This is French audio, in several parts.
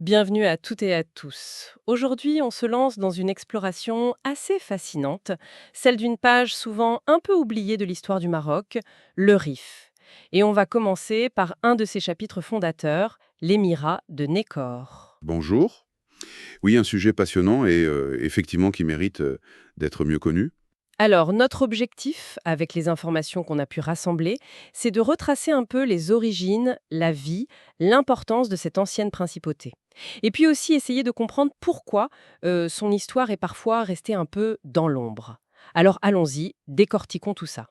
Bienvenue à toutes et à tous. Aujourd'hui, on se lance dans une exploration assez fascinante, celle d'une page souvent un peu oubliée de l'histoire du Maroc, le Rif. Et on va commencer par un de ses chapitres fondateurs, l'émirat de Nécor. Bonjour. Oui, un sujet passionnant et effectivement qui mérite d'être mieux connu. Alors, notre objectif, avec les informations qu'on a pu rassembler, c'est de retracer un peu les origines, la vie, l'importance de cette ancienne principauté. Et puis aussi essayer de comprendre pourquoi son histoire est parfois restée un peu dans l'ombre. Alors allons-y, décortiquons tout ça.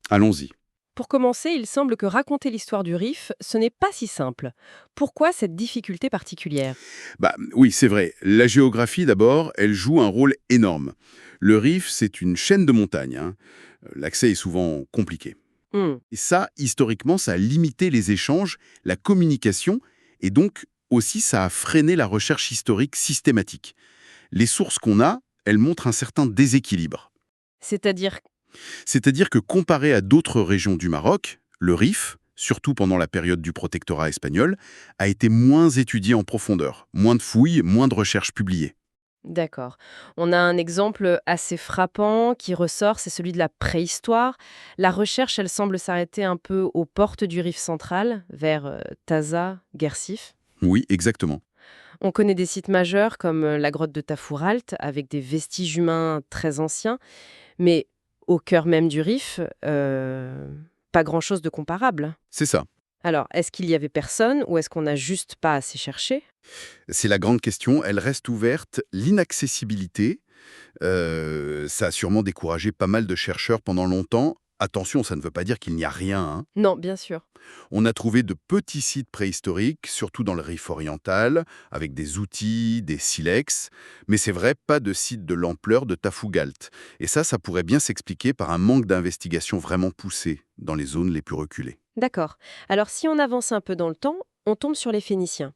Allons-y. Pour commencer, il semble que raconter l'histoire du Rif, ce n'est pas si simple. Pourquoi cette difficulté particulière? Bah oui, c'est vrai. La géographie, d'abord, elle joue un rôle énorme. Le Rif, c'est une chaîne de montagnes, hein. L'accès est souvent compliqué. Hmm, Et ça, historiquement, ça a limité les échanges, la communication, et donc aussi ça a freiné la recherche historique systématique. Les sources qu'on a, elles montrent un certain déséquilibre. C'est-à-dire. C'est-à-dire que comparé à d'autres régions du Maroc, le Rif, surtout pendant la période du protectorat espagnol, a été moins étudié en profondeur, moins de fouilles, moins de recherches publiées. D'accord. On a un exemple assez frappant qui ressort, c'est celui de la préhistoire. La recherche, elle semble s'arrêter un peu aux portes du Rif central, vers Taza, Guersif. Oui, exactement. On connaît des sites majeurs comme la grotte de Tafouralt, avec des vestiges humains très anciens, mais au cœur même du Rif, pas grand-chose de comparable. C'est ça. Alors, est-ce qu'il y avait personne ou est-ce qu'on n'a juste pas assez cherché? C'est la grande question. Elle reste ouverte. L'inaccessibilité, ça a sûrement découragé pas mal de chercheurs pendant longtemps. Attention, ça ne veut pas dire qu'il n'y a rien, hein. Non, bien sûr. On a trouvé de petits sites préhistoriques, surtout dans le Rif oriental, avec des outils, des silex, mais c'est vrai, pas de site de l'ampleur de Tafougalt. Et ça pourrait bien s'expliquer par un manque d'investigation vraiment poussée dans les zones les plus reculées. D'accord. Alors si on avance un peu dans le temps, on tombe sur les Phéniciens.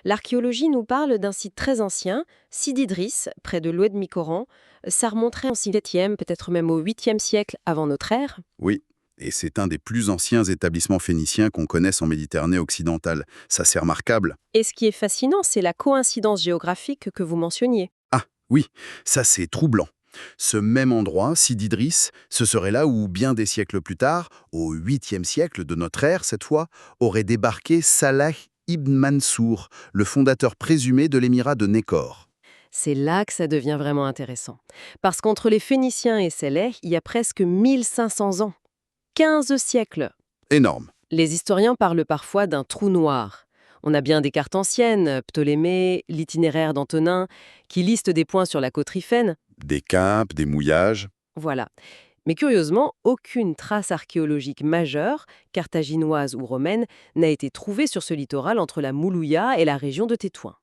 L'archéologie nous parle d'un site très ancien, Sidi Idriss, près de l'oued Mikoran. Ça remonterait au 7e, peut-être même au 8e siècle avant notre ère. Oui, et c'est un des plus anciens établissements phéniciens qu'on connaisse en Méditerranée occidentale. Ça, c'est remarquable. Et ce qui est fascinant, c'est la coïncidence géographique que vous mentionniez. Ah, oui, ça c'est troublant. Ce même endroit, Sidi Idriss, ce serait là où, bien des siècles plus tard, au 8e siècle de notre ère cette fois, aurait débarqué Salah ibn Mansour, le fondateur présumé de l'émirat de Nécor. C'est là que ça devient vraiment intéressant. Parce qu'entre les Phéniciens et Séleh, il y a presque 1500 ans. 15 siècles. Énorme. Les historiens parlent parfois d'un trou noir. On a bien des cartes anciennes, Ptolémée, l'itinéraire d'Antonin, qui listent des points sur la côte riffaine. Des caps, des mouillages. Voilà. Mais curieusement, aucune trace archéologique majeure, carthaginoise ou romaine, n'a été trouvée sur ce littoral entre la Moulouya et la région de Tétouan.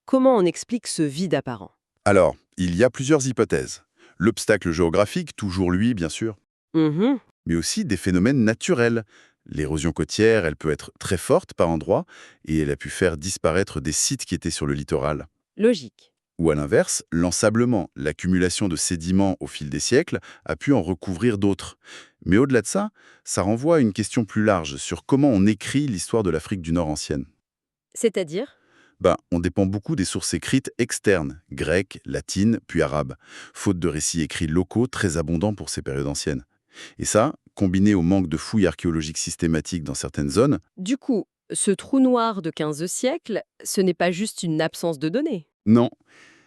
Comment on explique ce vide apparent? Alors, il y a plusieurs hypothèses. L'obstacle géographique, toujours lui, bien sûr, Mhm, mais aussi des phénomènes naturels. L'érosion côtière, elle peut être très forte par endroits, et elle a pu faire disparaître des sites qui étaient sur le littoral. logique. Ou à l'inverse, l'ensablement, l'accumulation de sédiments au fil des siècles, a pu en recouvrir d'autres. Mais au-delà de ça, ça renvoie à une question plus large sur comment on écrit l'histoire de l'Afrique du Nord ancienne. C'est-à-dire? On dépend beaucoup des sources écrites externes, grecques, latines, puis arabes, faute de récits écrits locaux très abondants pour ces périodes anciennes. Et ça, combiné au manque de fouilles archéologiques systématiques dans certaines zones, Du coup, ce trou noir de 15 siècles, ce n'est pas juste une absence de données. non.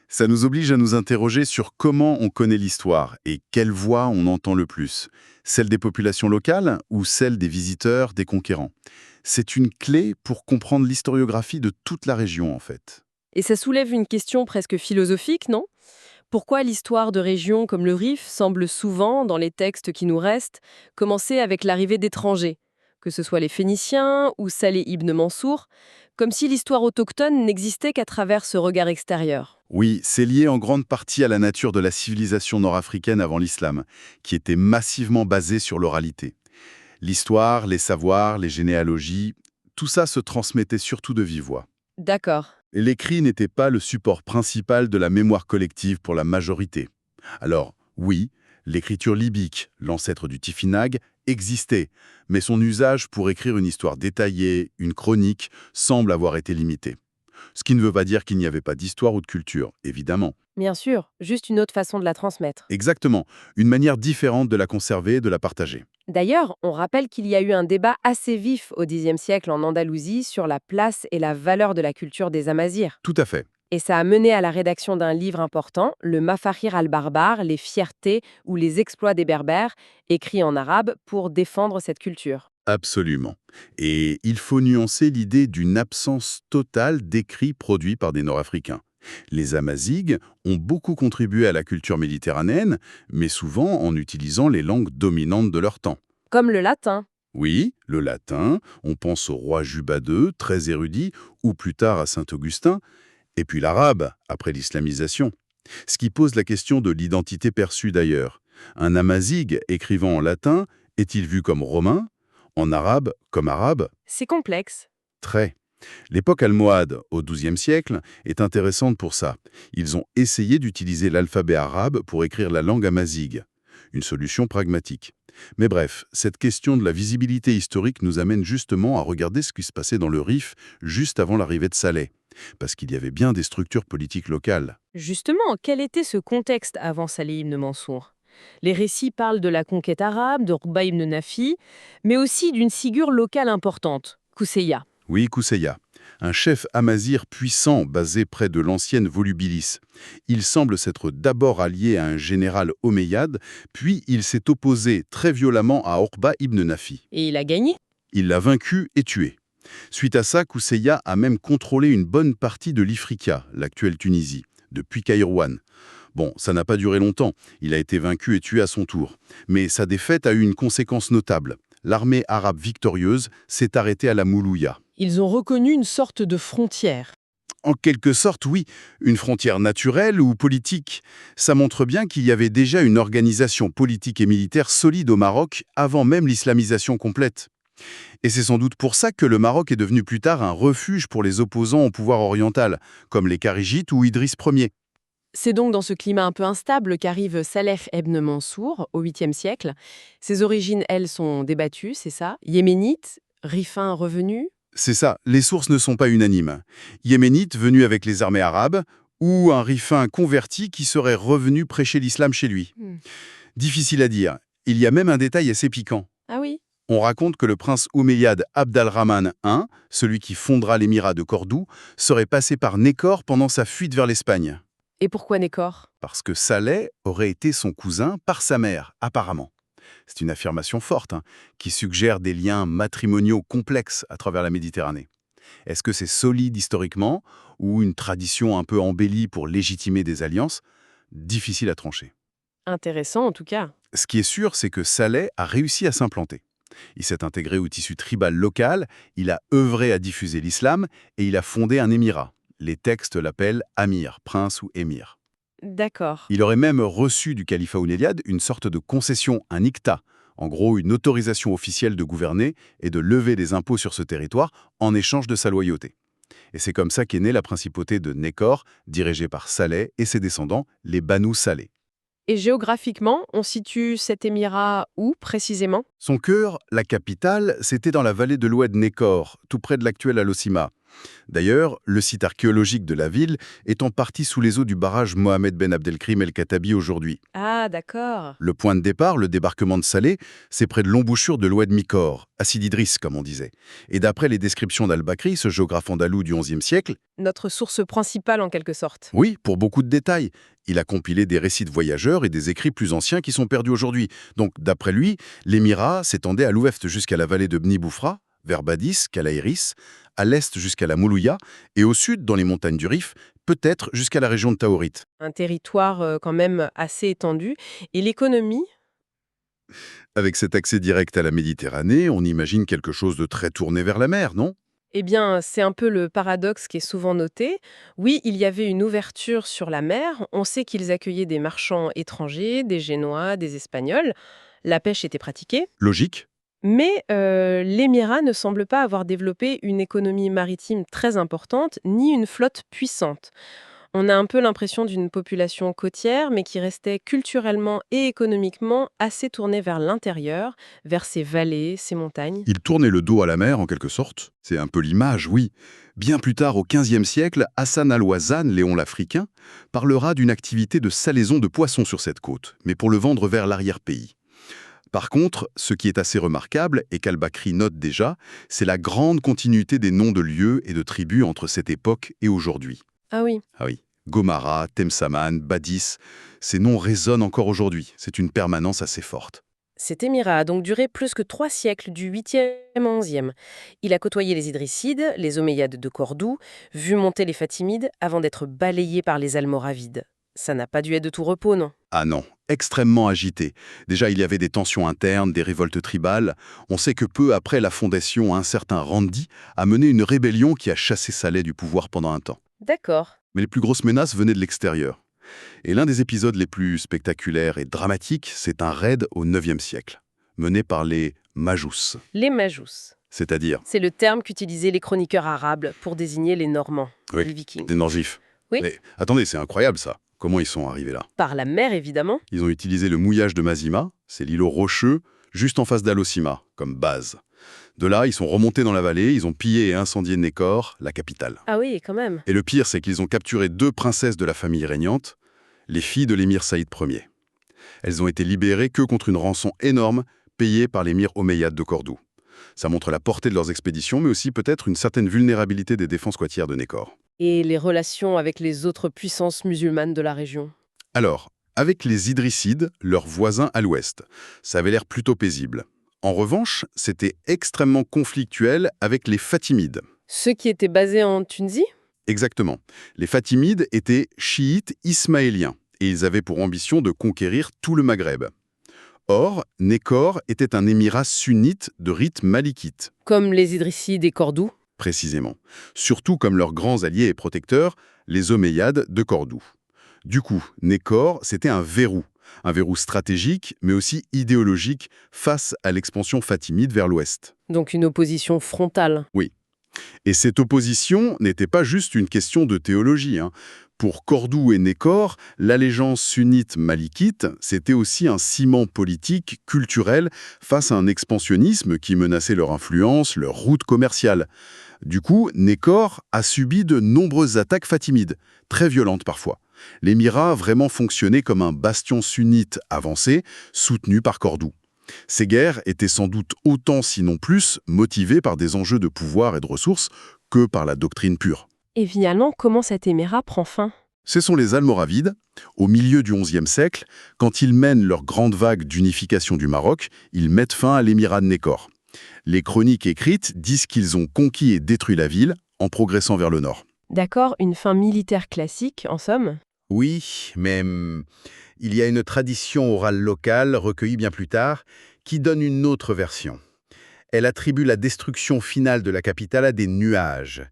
Ça nous oblige à nous interroger sur comment on connaît l'histoire et quelle voix on entend le plus. Celle des populations locales ou celle des visiteurs, des conquérants. C'est une clé pour comprendre l'historiographie de toute la région, en fait. Et ça soulève une question presque philosophique, non? Pourquoi l'histoire de régions comme le Rif semble souvent, dans les textes qui nous restent, commencer avec l'arrivée d'étrangers, que ce soit les Phéniciens ou Saleh ibn Mansour, comme si l'histoire autochtone n'existait qu'à travers ce regard extérieur? Oui, c'est lié en grande partie à la nature de la civilisation nord-africaine avant l'islam, qui était massivement basée sur l'oralité. L'histoire, les savoirs, les généalogies, tout ça se transmettait surtout de vive voix. D'accord. Et l'écrit n'était pas le support principal de la mémoire collective pour la majorité. Alors, oui, l'écriture libyque, l'ancêtre du tifinagh, existait, mais son usage pour écrire une histoire détaillée, une chronique, semble avoir été limité. Ce qui ne veut pas dire qu'il n'y avait pas d'histoire ou de culture, évidemment. Bien sûr, juste une autre façon de la transmettre. Exactement, une manière différente de la conserver et de la partager. D'ailleurs, on rappelle qu'il y a eu un débat assez vif au Xe siècle en Andalousie sur la place et la valeur de la culture des Amazirs. Tout à fait. Et ça a mené à la rédaction d'un livre important, le Mafahir al-Barbar, les fiertés ou les exploits des Berbères, écrit en arabe pour défendre cette culture. Absolument. Et il faut nuancer l'idée d'une absence totale d'écrits produits par des Nord-Africains. Les Amazighs ont beaucoup contribué à la culture méditerranéenne, mais souvent en utilisant les langues dominantes de leur temps. Comme le latin. Oui, le latin, on pense au roi Juba II, très érudit, ou plus tard à Saint-Augustin, et puis l'arabe, après l'islamisation. Ce qui pose la question de l'identité perçue d'ailleurs. Un Amazigh écrivant en latin est-il vu comme romain? En arabe comme arabe? C'est complexe. Très. L'époque almohade, au XIIe siècle, est intéressante pour ça. Ils ont essayé d'utiliser l'alphabet arabe pour écrire la langue amazigh. Une solution pragmatique. Mais bref, cette question de la visibilité historique nous amène justement à regarder ce qui se passait dans le Rif juste avant l'arrivée de Saleh. Parce qu'il y avait bien des structures politiques locales. Justement, quel était ce contexte avant Salih ibn Mansour? Les récits parlent de la conquête arabe, de Ruba ibn Nafi, mais aussi d'une figure locale importante, Kousseya. Oui, Kousseya, un chef amazir puissant basé près de l'ancienne Volubilis. Il semble s'être d'abord allié à un général omeyyade, puis il s'est opposé très violemment à Orba ibn Nafi. Et il a gagné? Il l'a vaincu et tué. Suite à ça, Kousseya a même contrôlé une bonne partie de l'Ifriqiya, l'actuelle Tunisie, depuis Kairouan. Bon, ça n'a pas duré longtemps, il a été vaincu et tué à son tour. Mais sa défaite a eu une conséquence notable. L'armée arabe victorieuse s'est arrêtée à la Moulouya. Ils ont reconnu une sorte de frontière. En quelque sorte, oui, une frontière naturelle ou politique. Ça montre bien qu'il y avait déjà une organisation politique et militaire solide au Maroc avant même l'islamisation complète. Et c'est sans doute pour ça que le Maroc est devenu plus tard un refuge pour les opposants au pouvoir oriental, comme les Kharijites ou Idriss Ier. C'est donc dans ce climat un peu instable qu'arrive Saleh ibn Mansour au 8e siècle. Ses origines, elles, sont débattues, c'est ça? Yéménite, Rifin revenu? C'est ça, les sources ne sont pas unanimes. Yéménite venu avec les armées arabes, ou un Rifin converti qui serait revenu prêcher l'islam chez lui. Difficile à dire. Il y a même un détail assez piquant. Ah oui? On raconte que le prince omeyyade Abd al-Rahman I, celui qui fondera l'émirat de Cordoue, serait passé par Nécor pendant sa fuite vers l'Espagne. Et pourquoi Nécor? Parce que Saleh aurait été son cousin par sa mère, apparemment. C'est une affirmation forte, qui suggère des liens matrimoniaux complexes à travers la Méditerranée. Est-ce que c'est solide historiquement ou une tradition un peu embellie pour légitimer des alliances? Difficile à trancher. Intéressant en tout cas. Ce qui est sûr, c'est que Saleh a réussi à s'implanter. Il s'est intégré au tissu tribal local, il a œuvré à diffuser l'islam et il a fondé un émirat. Les textes l'appellent Amir, prince ou émir. D'accord. Il aurait même reçu du califat omeyyade une sorte de concession, un iqta, en gros une autorisation officielle de gouverner et de lever des impôts sur ce territoire en échange de sa loyauté. Et c'est comme ça qu'est née la principauté de Nécor, dirigée par Saleh et ses descendants, les Banu Saleh. Et géographiquement, on situe cet émirat où précisément? Son cœur, la capitale, c'était dans la vallée de l'Oued Nécor, tout près de l'actuel Al-Hoceima. D'ailleurs, le site archéologique de la ville est en partie sous les eaux du barrage Mohamed Ben Abdelkrim El-Khattabi aujourd'hui. Ah, d'accord. Le point de départ, le débarquement de Salé, c'est près de l'embouchure de l'Oued Mikor, à Sidi Idriss comme on disait. Et d'après les descriptions d'Al-Bakri, ce géographe andalou du XIe siècle, Notre source principale en quelque sorte. oui, pour beaucoup de détails, il a compilé des récits de voyageurs et des écrits plus anciens qui sont perdus aujourd'hui. Donc, d'après lui, l'émirat s'étendait à l'ouest jusqu'à la vallée de Bni Boufra, vers Badis, Kalaïris, à l'est jusqu'à la Moulouya, et au sud, dans les montagnes du Rif, peut-être jusqu'à la région de Taorit. Un territoire quand même assez étendu. Et l'économie? Avec cet accès direct à la Méditerranée, on imagine quelque chose de très tourné vers la mer, non? Eh bien, c'est un peu le paradoxe qui est souvent noté. Oui, il y avait une ouverture sur la mer. On sait qu'ils accueillaient des marchands étrangers, des Génois, des Espagnols. La pêche était pratiquée. Logique. Mais l'émirat ne semble pas avoir développé une économie maritime très importante, ni une flotte puissante. On a un peu l'impression d'une population côtière, mais qui restait culturellement et économiquement assez tournée vers l'intérieur, vers ses vallées, ses montagnes. Ils tournaient le dos à la mer, en quelque sorte. C'est un peu l'image, oui. Bien plus tard, au XVe siècle, Hassan al-Wazan, Léon l'Africain, parlera d'une activité de salaison de poissons sur cette côte, mais pour le vendre vers l'arrière-pays. Par contre, ce qui est assez remarquable, et qu'Al-Bakri note déjà, c'est la grande continuité des noms de lieux et de tribus entre cette époque et aujourd'hui. Ah oui. Ah oui, Gomara, Temsaman, Badis, ces noms résonnent encore aujourd'hui. C'est une permanence assez forte. Cet émirat a donc duré plus que 3 siècles, du 8e au 11e. Il a côtoyé les Idrissides, les Omeyyades de Cordoue, vu monter les Fatimides avant d'être balayé par les Almoravides. Ça n'a pas dû être de tout repos, non? Ah non, extrêmement agité. Déjà, il y avait des tensions internes, des révoltes tribales. On sait que peu après la fondation, un certain Randi a mené une rébellion qui a chassé Saleh du pouvoir pendant un temps. D'accord. Mais les plus grosses menaces venaient de l'extérieur. Et l'un des épisodes les plus spectaculaires et dramatiques, c'est un raid au IXe siècle, mené par les Majous, Les Majous. c'est-à-dire, C'est le terme qu'utilisaient les chroniqueurs arabes pour désigner les Normands, oui, les Vikings. des Nordifs. Oui. Mais attendez, c'est incroyable ça. Comment ils sont arrivés là? Par la mer, évidemment. Ils ont utilisé le mouillage de Mazima, c'est l'îlot rocheux, juste en face d'Alosima, comme base. De là, ils sont remontés dans la vallée, ils ont pillé et incendié Nékor, la capitale. Ah oui, quand même. Et le pire, c'est qu'ils ont capturé 2 princesses de la famille régnante, les filles de l'émir Saïd Ier. Elles ont été libérées que contre une rançon énorme payée par l'émir Omeyyade de Cordoue. Ça montre la portée de leurs expéditions, mais aussi peut-être une certaine vulnérabilité des défenses côtières de Nékor. Et les relations avec les autres puissances musulmanes de la région? Alors, avec les Idrissides, leurs voisins à l'ouest, ça avait l'air plutôt paisible. En revanche, c'était extrêmement conflictuel avec les Fatimides. Ceux qui étaient basés en Tunisie? Exactement. Les Fatimides étaient chiites ismaéliens et ils avaient pour ambition de conquérir tout le Maghreb. Or, Nékor était un émirat sunnite de rite malikite, Comme les Idrissides et Cordoue? précisément. Surtout comme leurs grands alliés et protecteurs, les Omeyyades de Cordoue. Du coup, Nékor, c'était un verrou stratégique, mais aussi idéologique face à l'expansion fatimide vers l'ouest. Donc une opposition frontale. Oui. Et cette opposition n'était pas juste une question de théologie, hein. Pour Cordoue et Nékor, l'allégeance sunnite malikite, c'était aussi un ciment politique, culturel, face à un expansionnisme qui menaçait leur influence, leur route commerciale. Du coup, Nékor a subi de nombreuses attaques fatimides, très violentes parfois. L'émirat vraiment fonctionnait comme un bastion sunnite avancé, soutenu par Cordoue. Ces guerres étaient sans doute autant, sinon plus, motivées par des enjeux de pouvoir et de ressources que par la doctrine pure. Et finalement, comment cet émirat prend fin? Ce sont les Almoravides, au milieu du XIe siècle, quand ils mènent leur grande vague d'unification du Maroc, ils mettent fin à l'émirat de Nékor. Les chroniques écrites disent qu'ils ont conquis et détruit la ville en progressant vers le nord. D'accord, une fin militaire classique, en somme? Oui, mais il y a une tradition orale locale, recueillie bien plus tard, qui donne une autre version. Elle attribue la destruction finale de la capitale à des nuages,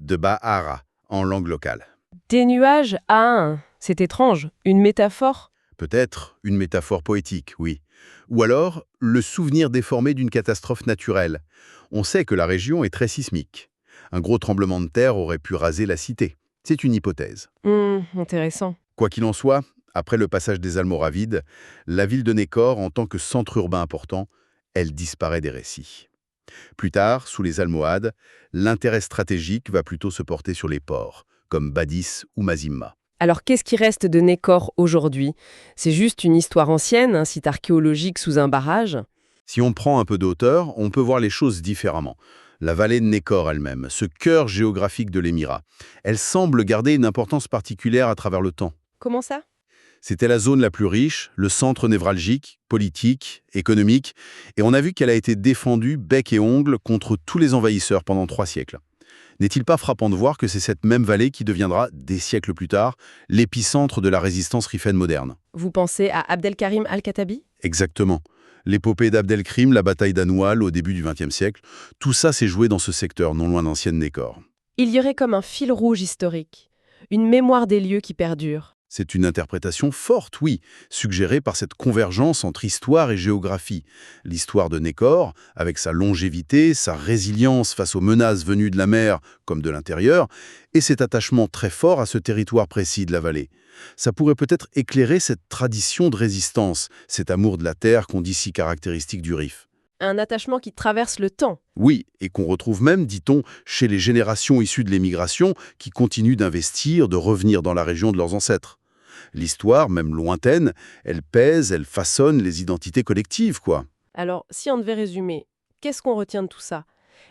de Bahara, en langue locale. Des nuages à un. C'est étrange. Une métaphore? Peut-être une métaphore poétique, oui. Ou alors le souvenir déformé d'une catastrophe naturelle. On sait que la région est très sismique. Un gros tremblement de terre aurait pu raser la cité. C'est une hypothèse. Intéressant. Quoi qu'il en soit, après le passage des Almoravides, la ville de Nékor, en tant que centre urbain important, elle disparaît des récits. Plus tard, sous les Almohades, l'intérêt stratégique va plutôt se porter sur les ports, comme Badis ou Mazimma. Alors qu'est-ce qui reste de Nékor aujourd'hui? C'est juste une histoire ancienne, un site archéologique sous un barrage? Si on prend un peu de hauteur, on peut voir les choses différemment. La vallée de Nékor elle-même, ce cœur géographique de l'émirat, elle semble garder une importance particulière à travers le temps. Comment ça? C'était la zone la plus riche, le centre névralgique, politique, économique, et on a vu qu'elle a été défendue bec et ongle contre tous les envahisseurs pendant 3 siècles. N'est-il pas frappant de voir que c'est cette même vallée qui deviendra, des siècles plus tard, l'épicentre de la résistance riffaine moderne? Vous pensez à Abdelkarim al-Khattabi? Exactement. L'épopée d'Abdelkrim, la bataille d'Anoual au début du XXe siècle, tout ça s'est joué dans ce secteur non loin d'ancienne Nékor. Il y aurait comme un fil rouge historique, une mémoire des lieux qui perdure. C'est une interprétation forte, oui, suggérée par cette convergence entre histoire et géographie. L'histoire de Nékor, avec sa longévité, sa résilience face aux menaces venues de la mer comme de l'intérieur, et cet attachement très fort à ce territoire précis de la vallée. Ça pourrait peut-être éclairer cette tradition de résistance, cet amour de la terre qu'on dit si caractéristique du Rif. Un attachement qui traverse le temps. Oui, et qu'on retrouve même, dit-on, chez les générations issues de l'émigration qui continuent d'investir, de revenir dans la région de leurs ancêtres. L'histoire, même lointaine, elle pèse, elle façonne les identités collectives, quoi. Alors, si on devait résumer, qu'est-ce qu'on retient de tout ça?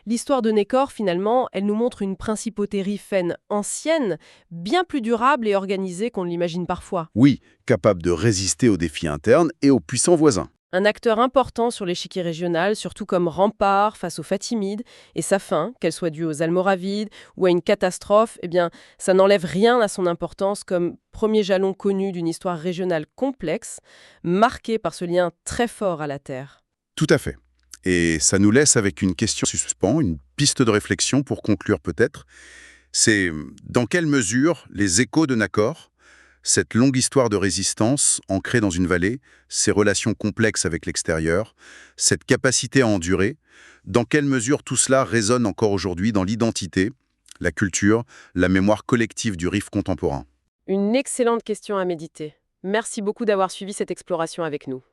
L'histoire de Nékor, finalement, elle nous montre une principauté riffaine ancienne, bien plus durable et organisée qu'on ne l'imagine parfois. Oui, capable de résister aux défis internes et aux puissants voisins. Un acteur important sur l'échiquier régional, surtout comme rempart face aux Fatimides, et sa fin, qu'elle soit due aux Almoravides ou à une catastrophe, eh bien, ça n'enlève rien à son importance comme premier jalon connu d'une histoire régionale complexe, marquée par ce lien très fort à la terre. Tout à fait. Et ça nous laisse avec une question en suspens, une piste de réflexion pour conclure peut-être. C'est dans quelle mesure les échos de Nakor, cette longue histoire de résistance ancrée dans une vallée, ces relations complexes avec l'extérieur, cette capacité à endurer, dans quelle mesure tout cela résonne encore aujourd'hui dans l'identité, la culture, la mémoire collective du Rif contemporain? Une excellente question à méditer. Merci beaucoup d'avoir suivi cette exploration avec nous.